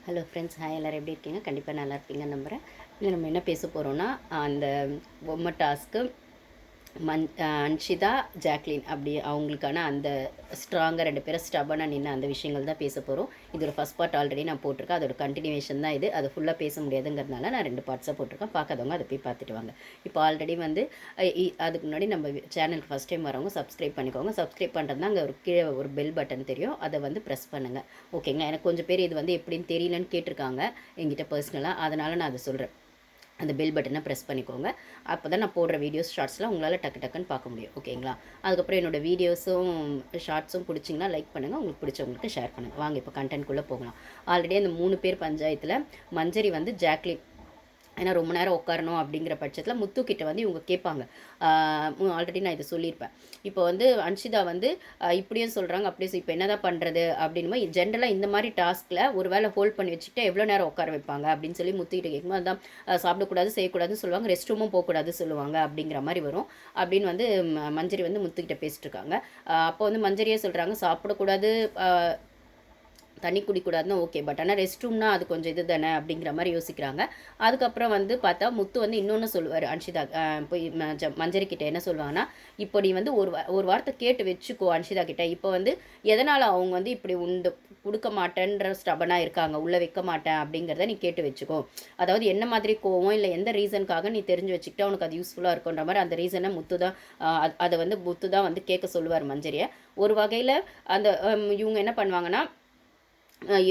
Hello friends, hi. எல்லோரும் எப்படி இருக்கீங்க? கண்டிப்பாக நல்லா இருப்பீங்கன்னு நம்புகிறேன். இல்லை நம்ம என்ன பேச போகிறோன்னா, அந்த பொம்மை டாஸ்க்கு அன்ஷிதா, ஜாக்லின் அப்படி அவங்களுக்கான அந்த ஸ்ட்ராங்காக 2 பேரும் ஸ்டபனாக நின்று அந்த விஷயங்கள் தான் பேச போகிறோம். இதோட ஃபஸ்ட் பார்ட் ஆல்ரெடி நான் போட்டிருக்கேன். அதோட கண்டினியூஷன் தான் இது. அது ஃபுல்லாக பேச முடியாதுங்கிறதுனால நான் 2 பார்ட்ஸாக போட்டிருக்கேன். பார்க்காதவங்க அதை போய் பார்த்துட்டு வாங்க. இப்போ ஆல்ரெடி வந்து அதுக்கு முன்னாடி நம்ம சேனலுக்கு ஃபஸ்ட் டைம் வரவங்க சப்ஸ்கிரைப் பண்ணிக்கோங்க. சப்ஸ்கிரைப் பண்ணுறது தான் அங்கே ஒரு கீழே ஒரு பெல் பட்டன் தெரியும். அதை வந்து ப்ரெஸ் பண்ணுங்கள். ஓகேங்களா? எனக்கு கொஞ்சம் பேர் இது வந்து எப்படின்னு தெரியலன்னு கேட்டிருக்காங்க என்கிட்ட பர்சனலாக. அதனால் நான் அதை சொல்கிறேன். அந்த பெல் பட்டனை ப்ரெஸ் பண்ணிக்கோங்க. அப்போ தான் நான் போடுற வீடியோஸ் ஷார்ட்ஸ்லாம் உங்களால் டக்குன்னு பார்க்க முடியும். ஓகேங்களா? அதுக்கப்புறம் என்னோடய வீடியோஸும் ஷார்ட்ஸும் பிடிச்சிங்கன்னா லைக் பண்ணுங்கள். உங்களுக்கு பிடிச்சவங்களுக்கு ஷேர் பண்ணுங்கள். வாங்க இப்போ கண்டென்ட்குள்ளே போகலாம். ஆல்ரெடி அந்த 3 பேர் பஞ்சாயத்தில் மஞ்சரி வந்து ஜாக்லின் ஏன்னா ரொம்ப நேரம் உட்காரணும் அப்படிங்கிற பட்சத்தில் முத்துக்கிட்ட வந்து இவங்க கேட்பாங்க. ஆல்ரெடி நான் இதை சொல்லியிருப்பேன். இப்போ வந்து அன்ஷிதா வந்து இப்படியும் சொல்கிறாங்க அப்படியே இப்போ என்ன தான் பண்ணுறது அப்படின்னு ஜென்ரலாக இந்த மாதிரி டாஸ்கில் ஒரு வேளை ஹோல்ட் பண்ணி வச்சுக்கிட்டு எவ்வளோ நேரம் உட்கார வைப்பாங்க அப்படின்னு சொல்லி முத்துக்கிட்ட கேட்கும்போது அதான் சாப்பிடக்கூடாது செய்யக்கூடாதுன்னு சொல்லுவாங்க, ரெஸ்ட் ரூமும் போகக்கூடாது சொல்லுவாங்க அப்படிங்கிற மாதிரி வரும் அப்படின்னு வந்து மஞ்சரி வந்து முத்துக்கிட்ட பேசிட்டு இருக்காங்க. அப்போ வந்து மஞ்சரியே சொல்கிறாங்க சாப்பிடக்கூடாது, தண்ணி குடிக்கூடாதுன்னா ஓகே, பட் ஆனால் ரெஸ்ட் ரூம்னா அது கொஞ்சம் இது தானே அப்படிங்கிற மாதிரி யோசிக்கிறாங்க. அதுக்கப்புறம் வந்து பார்த்தா முத்து வந்து இன்னொன்று சொல்லுவார் அன்ஷிதா போய் மஞ்சரி கிட்ட என்ன சொல்லுவாங்கன்னா, இப்போ நீ வந்து ஒரு வார்த்தை கேட்டு வச்சுக்கோ அன்ஷிதா கிட்ட. இப்போ வந்து எதனால் அவங்க வந்து இப்படி உண்டு கொடுக்க மாட்டேன்ற ஸ்டபனாக இருக்காங்க, உள்ளே வைக்க மாட்டேன் அப்படிங்கிறத நீ கேட்டு வச்சுக்கோ. அதாவது என்ன மாதிரி கோவம் இல்லை எந்த ரீசனுக்காக நீ தெரிஞ்சு வச்சுக்கிட்டா உனக்கு அது யூஸ்ஃபுல்லாக இருக்குன்ற மாதிரி அந்த ரீசனை முத்து தான் அதை வந்து முத்து தான் வந்து கேட்க சொல்லுவார் மஞ்சரியை. ஒரு வகையில் அந்த இவங்க என்ன பண்ணுவாங்கன்னா,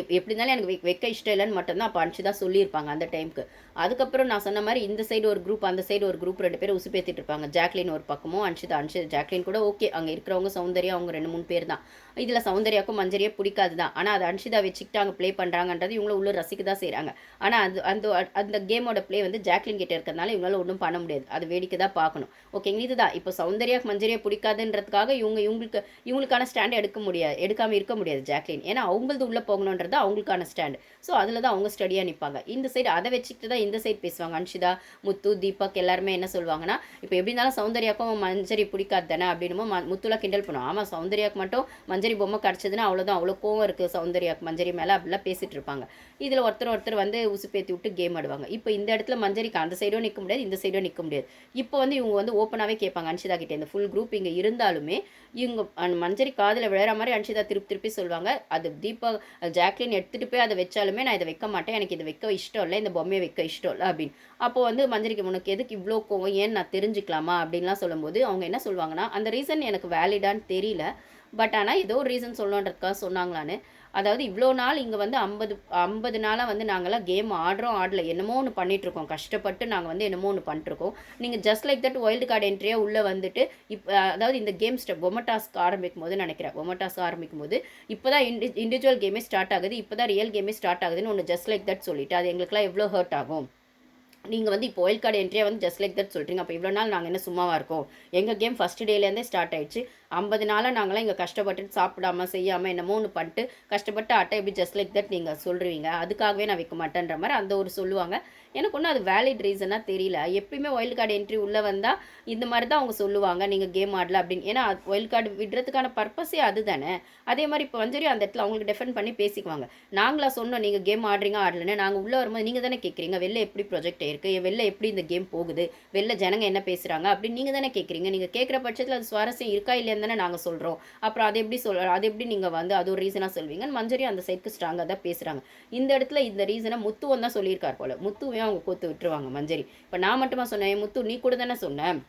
எப்படி இருந்தாலும் எனக்கு வைக்க இஷ்டம் இல்லைன்னு மட்டும்தான் அப்போ அனுப்பிச்சு தான் சொல்லியிருப்பாங்க அந்த டைமுக்கு. அதுக்கப்புறம் நான் சொன்ன மாதிரி இந்த சைடு ஒரு குரூப் அந்த சைடு ஒரு குரூப் 2 பேர் உசுப்பேற்றிட்டு இருப்பாங்க. ஜாக்லின் ஒரு பக்கமும் அன்ஷிதா ஜாக்லின் கூட ஓகே, அங்கே இருக்கிறவங்க சௌந்தர்யா அவங்க 2-3 பேர் தான். இதில் சௌந்தர்யாக்கும் மஞ்சரியே பிடிக்காது தான். ஆனால் அது அன்ஷிதா வச்சுக்கிட்டு அங்கே ப்ளே பண்ணுறாங்கன்றது இவங்களும் உள்ள ரசிக்க தான் செய்கிறாங்க. ஆனால் அது அந்த அந்த கேமோட ப்ளே வந்து ஜாக்லின் கிட்டே இருக்கிறதுனால இவங்களால ஒன்றும் பண்ண முடியாது. அது வேடிக்கை தான் பார்க்கணும். ஓகேங்க, இதுதான் இப்போ சௌந்தர்யாக்கு மஞ்சரியை பிடிக்காதுன்றதுக்காக இவங்களுக்கான ஸ்டாண்ட் எடுக்காமல் இருக்க முடியாது ஜாக்லின். ஏன்னா அவங்களது உள்ளே போகணுன்றது அவங்களுக்கான ஸ்டாண்ட். ஸோ அதில் தான் அவங்க ஸ்டடியாக நிற்பாங்க. இந்த சைடு அதை வச்சுக்கிட்டு தான் இந்த சைடு பேசுவாங்க. அன்ஷிதா, முத்து, தீபக் எல்லாருமே என்ன சொல்லுவாங்கன்னா, இப்போ எப்படி இருந்தாலும் சௌந்தர்யாக்கும் மஞ்சரி பிடிக்காது தானே அப்படின்னு முத்துலாம் கிண்டல் பண்ணுவோம். ஆமாம், சௌந்தர்யாக்கு மட்டும் மஞ்சரி பொம்மை கிடச்சதுன்னா அவ்வளோதான், அவ்வளோ கோவம் இருக்குது சௌந்தர்யாக்கு மஞ்சரி மேலே அப்படிலாம் பேசிகிட்டு இருப்பாங்க. இதில் ஒருத்தர் வந்து உசுப்பேற்றி விட்டு கேம் ஆடுவாங்க. இப்போ இந்த இடத்துல மஞ்சரிக்கு அந்த சைடும் நிற்க முடியாது, இந்த சைடும் நிற்க முடியாது. இப்போ வந்து இவங்க வந்து ஓப்பனாகவே கேட்பாங்க அன்ஷிதா கிட்டே. இந்த ஃபுல் குரூப் இங்கே இருந்தாலுமே இவங்க மஞ்சரி காதில் விழுற மாதிரி அன்ஷிதா திருப்பி சொல்லுவாங்க. அது தீபக் ஜாக்லின் எடுத்துகிட்டு போய் அதை வச்சாலுமே நான் இதை வைக்க மாட்டேன், எனக்கு இதை வைக்க இஷ்டம் இல்லை, இந்த பொம்மையை வைக்க இஷ்டம் இல்லை அப்படின்னு. அப்போ வந்து மஞ்சரிக்கு உனக்கு எதுக்கு இவ்வளோ கோவம், ஏன்னு நான் தெரிஞ்சுக்கலாமா அப்படின்லாம் சொல்லும்போது அவங்க என்ன சொல்லுவாங்கன்னா, அந்த ரீசன் எனக்கு வேலிடான்னு தெரியல, பட் ஆனால் ஏதோ ஒரு ரீசன் சொல்லணுன்றதுக்காக சொன்னாங்களான்னு. அதாவது இவ்வளோ நாள் இங்கே வந்து 50 நாளாக வந்து நாங்களாம் கேம் ஆடல, என்னமோ ஒன்று பண்ணிகிட்ருக்கோம், கஷ்டப்பட்டு நாங்கள் வந்து என்னமோ ஒன்று பண்ணிட்டுருக்கோம். நீங்கள் just like that wild card என்ட்ரியாக உள்ளே வந்துட்டு அதாவது இந்த கேம் பொம்மை டாஸ்க் ஆரம்பிக்கும் போது நினைக்கிறேன், பொம்மை டாஸ்க் ஆரம்பிக்கும் போது இப்போ தான் இண்டிவிஜுவல் கேமே ஸ்டார்ட் ஆகுது, இப்போ தான் ரியல் கேமே ஸ்டார்ட் ஆகுதுன்னு ஒன்று ஜஸ்ட் லைக் தட் சொல்லிவிட்டு அது எங்களுக்குலாம் எவ்வளோ ஹர்ட் ஆகும். நீங்கள் வந்து இப்போ வைல்ட் கார்டு என்ட்ரியாக வந்து ஜஸ்ட் லைக் தட் சொல்கிறீங்க. அப்போ இவ்வளோ நாள் நாங்கள் என்ன சும்மாவாக இருக்கோம்? எங்கள் கேம் ஃபஸ்ட் டேலேருந்தே ஸ்டார்ட் ஆயிடுச்சு. 50 நாளாக நாங்களாம் இங்கே கஷ்டப்பட்டுட்டு சாப்பிடாம செய்யாமல் என்னமோ ஒன்று பண்ணிட்டு கஷ்டப்பட்டு எப்படி ஜஸ்ட் லைக் தட் நீங்கள் சொல்கிறீங்க, அதுக்காகவே நான் வைக்க மாட்டேன்ற மாதிரி அந்த ஒரு சொல்லுவாங்க. எனக்கு ஒன்றும் அது வேலிட் ரீசனாக தெரியல. எப்பயுமே வைல்டு கார்டு என்ட்ரி உள்ளே வந்தால் இந்த மாதிரி தான் அவங்க சொல்லுவாங்க, நீங்கள் கேம் ஆடல அப்படின்னு. ஏன்னா வைல்டு கார்டு விடுறதுக்கான பர்பஸே அது தானே. அதே மாதிரி இப்போ வந்து அந்த இடத்துல அவங்களுக்கு டிஃபெண்ட் பண்ணி பேசிக்குவாங்க. நாங்களாக சொன்னோம் நீங்கள் கேம் ஆடுறீங்க ஆடலன்னு, நாங்கள் உள்ளே வரும்போது நீங்கள் தானே கேட்குறீங்க, வெளில எப்படி ப்ரொஜெக்ட் ஆயிருக்கு, வெளில எப்படி இந்த கேம் போகுது, வெளில ஜனங்க என்ன பேசுகிறாங்க அப்படின்னு நீங்கள் தானே கேட்குறீங்க. நீங்கள் கேட்குற பட்சத்தில் அது சுவாரஸ்யம் இருக்கா இல்லையான்னு தானே நாங்கள் சொல்கிறோம். அப்புறம் அது எப்படி நீங்கள் வந்து அது ஒரு ரீசனாக சொல்வீங்கன்னு மஞ்சரி அந்த சைடுக்கு ஸ்ட்ராங்காக தான் பேசுகிறாங்க. இந்த இடத்துல இந்த ரீசனை முத்துவன் தான் சொல்லியிருக்கார் போல். முத்துவையும் அவங்க கோத்து விட்டுருவாங்க மஞ்சரி. இப்போ நான் மட்டுமா சொன்னேன், முத்து நீ கூட தானே சொன்னேன்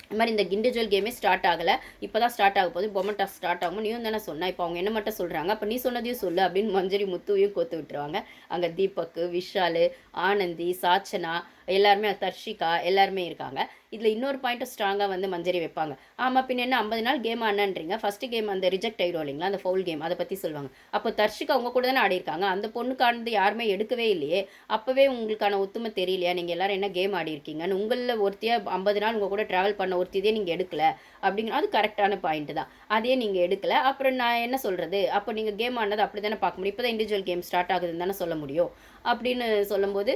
இந்த மாதிரி இந்த இண்டிவிஜுவல் கேமே ஸ்டார்ட் ஆகலை, இப்போ தான் ஸ்டார்ட் ஆக போகுது, பொம்மை டாஸ்க் ஸ்டார்ட் ஆகும், நீயும் தானே சொன்ன, இப்போ அவங்க என்ன மட்டும் சொல்கிறாங்க, அப்போ நீ சொன்னதையும் சொல்லு அப்படின்னு மஞ்சரி முத்துவையும் கோத்து விட்டுருவாங்க. அங்கே தீபக், விஷால், ஆனந்தி, சாச்சனா எல்லாருமே, தர்ஷிகா எல்லாருமே இருக்காங்க. இதில் இன்னொரு பாயிண்ட்டு ஸ்ட்ராங்காக வந்து மஞ்சரி வைப்பாங்க. ஆமாம், பின்ன என்ன 50 நாள் கேம் ஆனன்றீங்க, ஃபஸ்ட்டு கேம் அந்த ரிஜெக்ட் ஆகிடும் இல்லைங்களா, அந்த ஃபவுல் கேம், அதை பற்றி சொல்லுவாங்க. அப்போ தர்ஷிகா அவங்க கூட தானே ஆடி இருக்காங்க, அந்த பொண்ணுக்கானது யாருமே எடுக்கவே இல்லையே, அப்போவே உங்களுக்கான ஒத்துமை தெரியலையா, நீங்கள் எல்லாரும் என்ன கேம் ஆடி இருக்கீங்கன்னு. உங்களில் ஒருத்தியாக 50 நாள் உங்கள் கூட ட்ராவல் பண்ண ஒருத்தியதே நீங்கள் எடுக்கல அப்படிங்கிற அது கரெக்டான பாயிண்ட்டு தான். அதே நீங்கள் எடுக்கல, அப்புறம் நான் என்ன சொல்கிறது, அப்போ நீங்கள் கேம் ஆனது அப்படி தானே பார்க்க முடியும், இப்போ தான் இண்டிவிஜுவல் கேம் ஸ்டார்ட் ஆகுதுன்னு தானே சொல்ல முடியும் அப்படின்னு சொல்லும்போது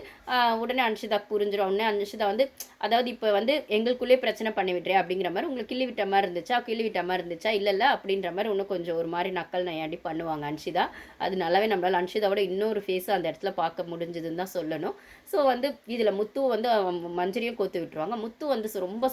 உடனே அன்ஷிதா புரிஞ்சிடும். உடனே அன்ஷிதா வந்து அதாவது இப்போ வந்து எங்களுக்குள்ளே பிரச்சனை பண்ணி விட்றேன் அப்படிங்கிற மாதிரி உங்களுக்கு கிள்ளி விட்ட மாதிரி இருந்துச்சா இல்லை அப்படின்ற மாதிரி இன்னும் கொஞ்சம் ஒரு மாதிரி நக்கல் நையாண்டி பண்ணுவாங்க அன்ஷிதா. அது நல்லாவே நம்மளால் அன்ஷிதாவோட இன்னொரு ஃபேஸ் அந்த இடத்துல பார்க்க முடிஞ்சதுன்னு தான் சொல்லணும். ஸோ வந்து இதில் முத்து வந்து மஞ்சரியும் கோத்து விட்டுருவாங்க. முத்து வந்து ரொம்ப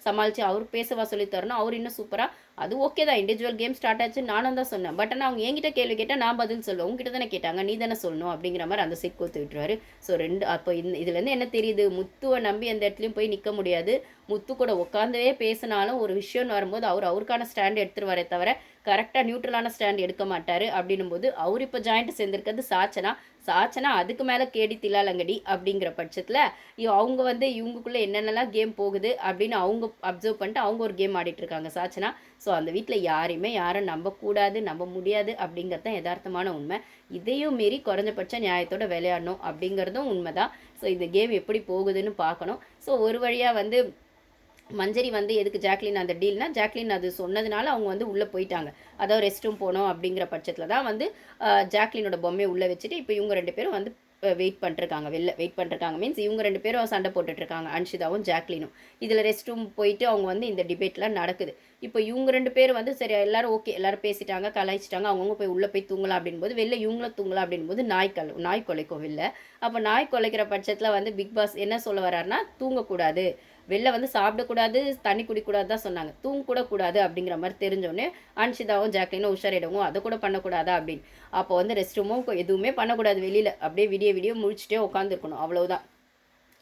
சமாளித்து அவர் பேசவா சொல்லி தரணும். அவர் இன்னும் சூப்பராக அது ஓகே தான், இண்டிவிஜுவல் கேம் ஸ்டார்ட் ஆச்சு நானும் தான் சொன்னேன். பட் ஆனால் அவங்க என்கிட்ட கேள்வி கேட்டால் நான் பதில் சொல்லுவேன். உங்ககிட்ட தானே கேட்டாங்க, நீ தானே சொல்லணும் அப்படிங்கிற மாதிரி அந்த சைட் கோத்து விட்டுருவாரு. ஸோ அப்போ இதுலேருந்து என்ன தெரியுது, முத்துவை நம்பி எந்த இடத்துலையும் போய் நிற்க முடியாது. முத்து கூட உட்காந்தவே பேசினாலும் ஒரு விஷயம்னு வரும்போது அவருக்கான ஸ்டாண்ட் எடுத்துருவாரே தவிர கரெக்டாக நியூட்ரலான ஸ்டாண்ட் எடுக்க மாட்டார். அப்படின்னும் போது அவர் இப்போ ஜாயிண்ட் சேர்ந்துருக்கிறது சாச்சனா அதுக்கு மேலே கேடி தில்லாலங்கடி அப்படிங்கிற பட்சத்தில் அவங்க வந்து இவங்களுக்குள்ளே என்னென்னலாம் கேம் போகுது அப்படின்னு அவங்க அப்சர்வ் பண்ணிட்டு அவங்க ஒரு கேம் ஆடிட்டுருக்காங்க சாச்சனா. ஸோ அந்த வீட்டில் யாரும் நம்பக்கூடாது, நம்ப முடியாது அப்படிங்கிறது தான் யதார்த்தமான உண்மை. இதையும் மீறி குறைஞ்சபட்ச நியாயத்தோட விளையாடணும் அப்படிங்கிறதும் உண்மை தான். ஸோ இந்த கேம் எப்படி போகுதுன்னு பார்க்கணும். ஸோ ஒரு வழியாக வந்து மஞ்சரி வந்து எதுக்கு ஜாக்லின் அந்த டீல்னா, ஜாக்லின் அது சொன்னதுனால அவங்க வந்து உள்ளே போயிட்டாங்க. அதாவது ரெஸ்ட் ரூம் போனோம் அப்படிங்கிற பட்சத்தில் தான் வந்து ஜாக்லினோட பொம்மையை உள்ளே வச்சுட்டு இப்போ இவங்க 2 பேரும் வந்து வெயிட் பண்ணிருக்காங்க மீன்ஸ் இவங்க 2 பேரும் சண்டை போட்டுட்ருக்காங்க, அன்ஷிதாவும் ஜாக்லினும். இதில் ரெஸ்ட் ரூம் போயிட்டு அவங்க வந்து இந்த டிபேட்லாம் நடக்குது. இப்போ இவங்க 2 பேரும் வந்து சரி எல்லாரும் ஓகே, எல்லாரும் பேசிட்டாங்க, கலாய்ச்சிட்டாங்க, அவங்கவுங்க போய் உள்ளே போய் தூங்கலாம் அப்படின்போது வெளில இவங்களும் தூங்கலாம் அப்படின்போது நாய் கொலைக்கும் வெளில. அப்போ நாய் கொலைக்கிற பட்சத்தில் வந்து பிக் பாஸ் என்ன சொல்ல வர்றாருன்னா, தூங்கக்கூடாது, வெளில வந்து சாப்பிடக்கூடாது, தண்ணி குடிக்கூடாது தான் சொன்னாங்க, தூங்க கூடாது அப்படிங்கிற மாதிரி தெரிஞ்சோடனே அன்ஷிதாவும் ஜாக்லினும் உஷாரிடவும் அதை கூட பண்ணக்கூடாதா அப்படின்னு. அப்போ வந்து ரெஸ்ட் ரூமும் எதுவுமே பண்ணக்கூடாது வெளியில், அப்படியே விடிய முழிச்சிட்டே உட்காந்துருக்கணும், அவ்வளோதான்.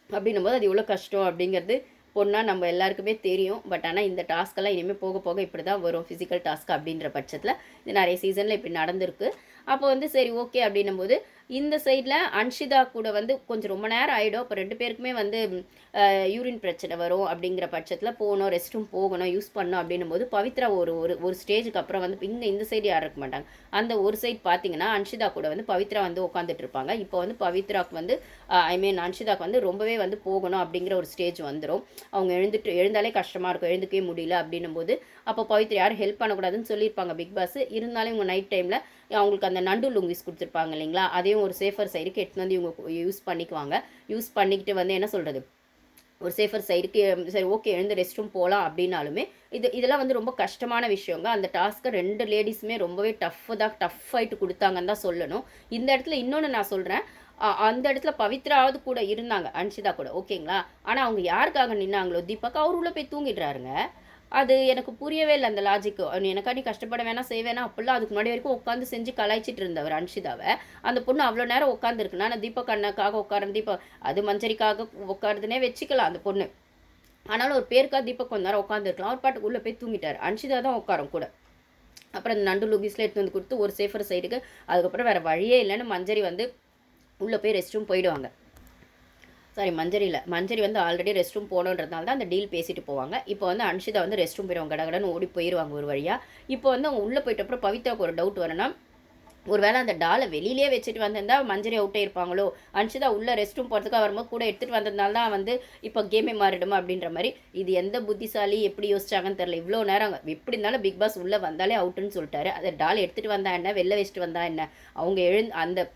அப்படின்னும் போது அது எவ்வளோ கஷ்டம் அப்படிங்கிறது பொண்ணாக நம்ம எல்லாருக்குமே தெரியும். பட் ஆனால் இந்த டாஸ்க்கெல்லாம் இனிமேல் போக போக இப்படி தான் வரும், ஃபிசிக்கல் டாஸ்க் அப்படின்ற பட்சத்தில் இது நிறைய சீசனில் இப்படி நடந்திருக்கு. அப்போ வந்து சரி ஓகே அப்படின்னும் போது இந்த சைடில் அன்ஷிதா கூட வந்து கொஞ்சம் ரொம்ப நேரம் ஆகிடும். இப்போ 2 பேருக்குமே வந்து யூரின் பிரச்சனை வரும் அப்படிங்கிற பட்சத்தில் போகணும், ரெஸ்ட் ரூம் போகணும், யூஸ் பண்ணணும் அப்படின்னும் போது பவித்ரா ஒரு ஸ்டேஜுக்கு அப்புறம் வந்து இந்த சைடு யாரும் இருக்க மாட்டாங்க. அந்த ஒரு சைட் பார்த்தீங்கன்னா அன்ஷிதா கூட வந்து பவித்ரா வந்து உட்காந்துட்டு இருப்பாங்க. இப்போ வந்து பவித்ராவுக்கு வந்து அன்ஷிதாவுக்கு வந்து ரொம்பவே வந்து போகணும் அப்படிங்கிற ஒரு ஸ்டேஜ் வந்துடும். அவங்க எழுந்தாலே கஷ்டமாக இருக்கும், எழுந்துக்கவே முடியல அப்படின்னும் போது அப்போ பவித்ரா யாரும் ஹெல்ப் பண்ணக்கூடாதுன்னு சொல்லியிருப்பாங்க பிக் பாஸ். இருந்தாலும் இவங்க நைட் டைமில் அவங்களுக்கு அந்த நண்டு லுங்கிஸ் கொடுத்துருப்பாங்க இல்லைங்களா, அதையும் ஒரு சேஃபர் சைடுக்கு எடுத்து வந்து இவங்க யூஸ் பண்ணிக்குவாங்க. யூஸ் பண்ணிக்கிட்டு வந்து என்ன சொல்கிறது, ஒரு சேஃபர் சைடுக்கு சரி ஓகே எழுந்து ரெஸ்ட் ரூம் போகலாம் அப்படின்னாலுமே இதெல்லாம் வந்து ரொம்ப கஷ்டமான விஷயங்க. அந்த டாஸ்க்கை 2 லேடிஸுமே ரொம்பவே டஃப் ஆகிட்டு கொடுத்தாங்கன்னு தான் சொல்லணும். இந்த இடத்துல இன்னொன்று நான் சொல்கிறேன், அந்த இடத்துல பவித்ராவது கூட இருந்தாங்க அன்ஷிதா கூட, ஓகேங்களா. ஆனால் அவங்க யாருக்காக நின்னாங்களோ, தீபக் அவர் உள்ள போய் தூங்கிடுறாருங்க. அது எனக்கு புரியவே இல்லை அந்த லாஜிக்கு. எனக்காண்டி கஷ்டப்பட வேணாம் செய்வேனா அப்படிலாம் அதுக்கு முன்னாடி வரைக்கும் உட்காந்து செஞ்சு கலாய்ச்சிட்டு இருந்தவர் அன்ஷிதாவை. அந்த பொண்ணு அவ்வளோ நேரம் உட்காந்துருக்குன்னா நான் தீபக் அண்ணாக்காக உட்காரன், அது மஞ்சரிக்காக உட்காருதுன்னே வச்சுக்கலாம் அந்த பொண்ணு. ஆனாலும் ஒரு பேருக்காக தீபக் கொஞ்ச நேரம் உட்காந்துருக்கலாம், அவர் பாட்டுக்கு உள்ளே போய் தூங்கிட்டார். அன்ஷிதா தான் உட்காரும் கூட. அப்புறம் அந்த நண்டு லுகிஸில் எடுத்து வந்து கொடுத்து ஒரு சேஃபர் சைடுக்கு, அதுக்கப்புறம் வேறு வழியே இல்லைன்னு மஞ்சரி வந்து உள்ளே போய் ரெஸ்ட் ரூம் போயிடுவாங்க. மஞ்சரி வந்து ஆல்ரெடி ரெஸ்ட் ரூம் போகணுன்றதுனால தான் அந்த டீல் பேசிட்டு போவாங்க. இப்போ வந்து அன்ஷிதா வந்து ரெஸ்ட் ரூம் போயிடுவாங்க, கடகடன்னு ஓடி போயிடுவாங்க ஒரு வழியாக. இப்போ வந்து அவங்க உள்ளே போயிட்ட அப்புறம் பவித்ராவுக்கு ஒரு டவுட் வரணும்னா, ஒரு வேளை அந்த டாலை வெளியிலே வச்சுட்டு வந்திருந்தா மஞ்சரி அவுட்டே இருப்பாங்களோ, அன்ஷிதா உள்ள ரெஸ்ட் ரூம் போகிறதுக்காக வரும்போது கூட எடுத்துகிட்டு வந்ததுனால தான் வந்து இப்போ கேமே மாறிடுமா அப்படின்ற மாதிரி. இது எந்த புத்திசாலி எப்படி யோசிச்சாங்கன்னு தெரியல. இவ்வளோ நேரம் எப்படி இருந்தாலும் பிக் பாஸ் உள்ளே வந்தாலே அவுட்டுன்னு சொல்லிட்டாரு. அதை டால் எடுத்துகிட்டு வந்தா என்ன, வெளில வச்சுட்டு வந்தா என்ன, அவங்க அந்த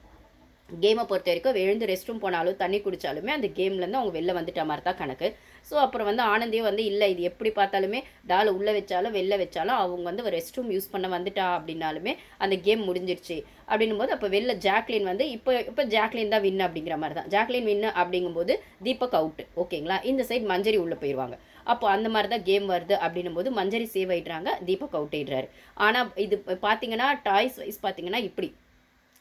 கேமை பொறுத்த வரைக்கும் எழுந்து ரெஸ்ட் ரூம் போனாலும் தண்ணி குடித்தாலுமே அந்த கேம்லேருந்து அவங்க வெளில வந்துட்ட மாதிரி தான் கணக்கு. ஸோ அப்புறம் வந்து ஆனந்தியும் வந்து இல்லை இது எப்படி பார்த்தாலுமே டாலை உள்ளே வச்சாலும் வெளில வச்சாலும் அவங்க வந்து ரெஸ்ட் ரூம் யூஸ் பண்ண வந்துட்டா அப்படின்னாலுமே அந்த கேம் முடிஞ்சிருச்சு அப்படின்னும் போது அப்போ வெளில ஜாக்லின் வந்து இப்போ ஜாக்லின் தான் வின்னு அப்படிங்கிற மாதிரி தான். ஜாக்லின் வின்னு அப்படிங்கும்போது தீபக் அவுட்டு, ஓகேங்களா. இந்த சைட் மஞ்சரி உள்ளே போயிடுவாங்க. அப்போ அந்த மாதிரி தான் கேம் வருது அப்படின்னும் போது மஞ்சரி சேவ் ஆகிடுறாங்க, தீபக் அவுட் ஆகிடுறாரு. ஆனால் இது பார்த்தீங்கன்னா டாய்ஸ் வைஸ் பார்த்தீங்கன்னா இப்படி.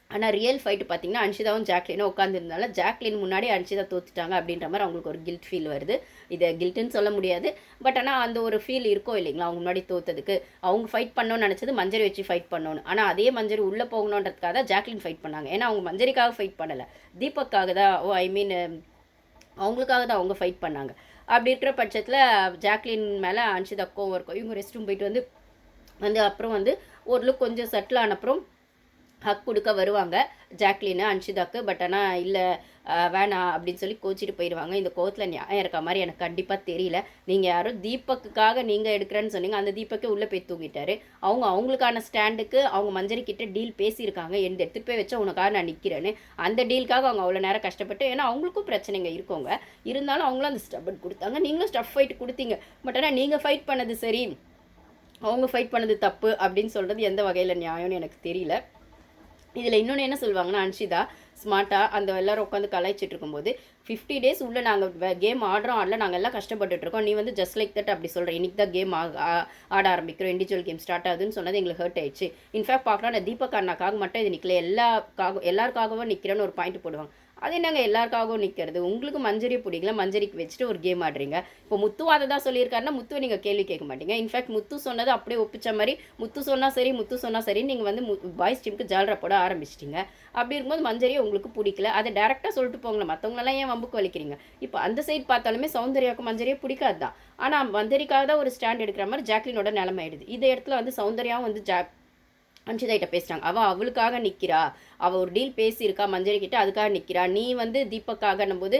ஆனால் ரியல் ஃபைட்டு பார்த்தீங்கன்னா அன்ஷிதாவும் ஜாக்லினும் உட்காந்துருந்தால ஜாக்லின் முன்னாடி அன்ஷிதா தோத்துட்டாங்க அப்படின்ற மாதிரி அவங்களுக்கு ஒரு கில்ட் ஃபீல் வருது. இதை கில்ட்டுன்னு சொல்ல முடியாது, பட் ஆனால் அந்த ஒரு ஃபீல் இருக்கும் இல்லைங்களா. அவங்க முன்னாடி தோத்ததுக்கு அவங்க ஃபைட் பண்ணணும்னு நினச்சது மஞ்சரி வச்சு ஃபைட் பண்ணணும். ஆனால் அதே மஞ்சரி உள்ளே போகணுன்றதுக்காக தான் ஜாக்லின் ஃபைட் பண்ணாங்க. ஏன்னா அவங்க மஞ்சரிக்காக ஃபைட் பண்ணலை, தீபக்காக தான், அவங்களுக்காக தான் அவங்க ஃபைட் பண்ணாங்க. அப்படி இருக்கிற பட்சத்தில் ஜாக்லின் மேலே அன்ஷிதா கோவம் இருக்கும். இவங்க ரெஸ்ட் ரூம் போயிட்டு வந்து அப்புறம் வந்து ஒரு லுக் கொஞ்சம் செட்டில் ஆனப்புறம் ஹக் கொடுக்க வருவாங்க ஜாக்லின் அன்ஷிதாக்கு. பட் ஆனால் இல்லை வேணாம் அப்படின்னு சொல்லி கோச்சிட்டு போயிடுவாங்க. இந்த கோவத்தில் நியாயம் இருக்க மாதிரி எனக்கு கண்டிப்பாக தெரியல. நீங்கள் யாரும் தீபக்குக்காக நீங்கள் எடுக்கிறேன்னு சொன்னீங்க, அந்த தீபக்கே உள்ளே போய் தூங்கிட்டாரு. அவங்களுக்கான ஸ்டாண்டுக்கு அவங்க மஞ்சரி கிட்ட டீல் பேசியிருக்காங்க, எந்த எடுத்துகிட்டு போய் வச்சா உனக்காக நான் நிற்கிறேன்னு. அந்த டீலுக்காக அவங்க அவ்வளோ நேரம் கஷ்டப்பட்டு, ஏன்னா அவங்களுக்கும் பிரச்சனைங்க இருக்கவங்க, இருந்தாலும் அவங்களும் அந்த ஸ்டப்பட் கொடுத்தாங்க, நீங்களும் ஸ்டஃப் ஃபைட் கொடுத்தீங்க. பட் ஆனால் நீங்கள் ஃபைட் பண்ணது சரி, அவங்க ஃபைட் பண்ணது தப்பு அப்படின்னு சொல்கிறது எந்த வகையில் நியாயம்னு எனக்கு தெரியல. இதில் இன்னொன்று என்ன சொல்லுவாங்கன்னா, அன்ஷிதா ஸ்மார்ட்டாக அந்த எல்லோரும் உட்காந்து கலாய்ச்சிட்டு இருக்கும்போது 50 டேஸ் உள்ளே நாங்கள் கேம் ஆடல, நாங்கள் எல்லாம் கஷ்டப்பட்டுருக்கோம், நீ வந்து ஜஸ்ட் லைக் தட் அப்படி சொல்கிறேன், இன்றைக்கி தான் கேம் ஆட ஆரம்பிக்கிறோம், இண்டிவிஜுவல் கேம் ஸ்டார்ட் ஆகுதுன்னு சொன்னது எங்களுக்கு ஹர்ட் ஆயிடுச்சு. இன்ஃபேக்ட் பார்க்கலாம், நான் தீபக் அண்ணாக்காக மட்டும் இது நிற்கல, எல்லாருக்காகவும் நிற்கிறேன்னு ஒரு பாயிண்ட் போடுவாங்க. அது என்னங்க எல்லாருக்காகவும் நிற்கிறது, உங்களுக்கு மஞ்சரி பிடிக்கல, மஞ்சரிக்கு வச்சுட்டு ஒரு கேம் ஆடுறீங்க. இப்போ முத்து அதை தான் சொல்லியிருக்காருன்னா முத்துவை நீங்கள் கேள்வி கேட்க மாட்டீங்க. இன்ஃபேக்ட் முத்து சொன்னது அப்படியே ஒப்பிச்ச மாதிரி முத்து சொன்னால் சரி நீங்கள் வந்து பாய்ஸ் டீமுக்கு ஜாலரை போட ஆரம்பிச்சிட்டிங்க. அப்படி இருக்கும்போது மஞ்சரியை உங்களுக்கு பிடிக்கல, அதை டேரெக்டாக சொல்லிட்டு போங்களேன், மற்றவங்களெல்லாம் ஏன் வம்புக்கு வலிக்கிறீங்க. இப்போ அந்த சைட் பார்த்தாலுமே சௌந்தர்யாவுக்கு மஞ்சரியை பிடிக்காது தான், ஆனால் மஞ்சரிக்காக தான் ஒரு ஸ்டாண்ட் எடுக்கிற மாதிரி ஜாக்லினோட நிலைமை ஆயிடுது. இந்த இடத்துல வந்து சௌந்தர்யாவும் வந்து அன்ஷிதாகிட்ட பேசுகிறாங்க, அவளுக்காக நிற்கிறா, அவள் ஒரு டீல் பேசியிருக்கா மஞ்சரி கிட்ட, அதுக்காக நிற்கிறா, நீ வந்து தீபக்காகன்னும் போது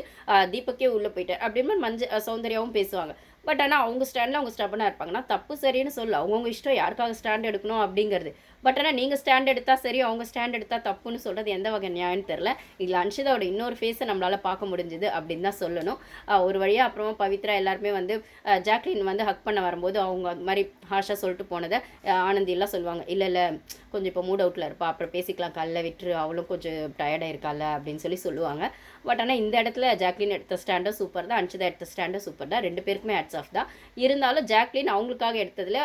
தீபக்கே உள்ளே போயிட்டார் அப்படின்னு சௌந்தர்யாவும் பேசுவாங்க. பட் ஆனால் அவங்க ஸ்டாண்டில் அவங்க ஸ்டப்பனாக இருப்பாங்கன்னா தப்பு சரின்னு சொல்லு, அவங்கவுங்க இஷ்டம் யாருக்காக ஸ்டாண்ட் எடுக்கணும் அப்படிங்கிறது. பட் ஆனால் நீங்கள் ஸ்டாண்ட் எடுத்தால் சரி, அவங்க ஸ்டாண்ட் எடுத்தால் தப்புன்னு சொல்கிறது எந்த வகை நியாயம்னு தெரில. இதில் அன்ஷிதாவோட இன்னொரு ஃபேஸை நம்மளால் பார்க்க முடிஞ்சுது அப்படின்னு தான் சொல்லணும். ஒரு வழியாக அப்புறமா பவித்ரா எல்லாருமே வந்து ஜாக்லின் வந்து ஹக் பண்ண வரும்போது அவங்க அது மாதிரி ஹாஷாக சொல்லிட்டு போனதை ஆனந்தியெல்லாம் சொல்லுவாங்க, இல்லை கொஞ்சம் இப்போ மூட் அவுட்டில் இருப்பா, அப்புறம் பேசிக்கலாம், கல்ல விட்டுரு, அவளும் கொஞ்சம் டயர்டாக இருக்கால அப்படின்னு சொல்லுவாங்க. பட் ஆனால் இந்த இடத்துல ஜாக்லின் எடுத்த ஸ்டாண்டும் சூப்பர் தான், அன்ஷிதா எடுத்த ஸ்டாண்டும் சூப்பர் தான், ரெண்டு பேருக்குமே ஹேட்ஸ் ஆஃப் தான். இருந்தாலும் ஜாக்லின் அவங்களுக்காக எடுத்ததில்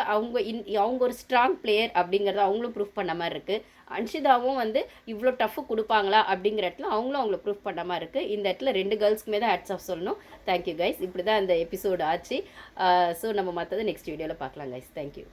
அவங்க ஒரு ஸ்ட்ராங் பிளேயர் அப்படிங்கிறத அவங்களும் ப்ரூஃப் பண்ண மாதிரி இருக்குது. அன்ஷிதாவும் வந்து இவ்வளோ டஃப்பு கொடுப்பாங்களா அப்படிங்கிற இடத்துல அவங்கள ப்ரூஃப் பண்ண மாதிரி இருக்குது. இந்த இடத்துல ரெண்டு கேர்ள்ஸ்க்குமே தான் ஹேட்ஸ் ஆஃப் சொல்லணும். Thank you guys. இப்படி தான் இந்த எபிசோடு ஆச்சு. ஸோ நம்ம மற்றது நெக்ஸ்ட் வீடியோவில் பார்க்கலாம் கைஸ். தேங்க்யூ.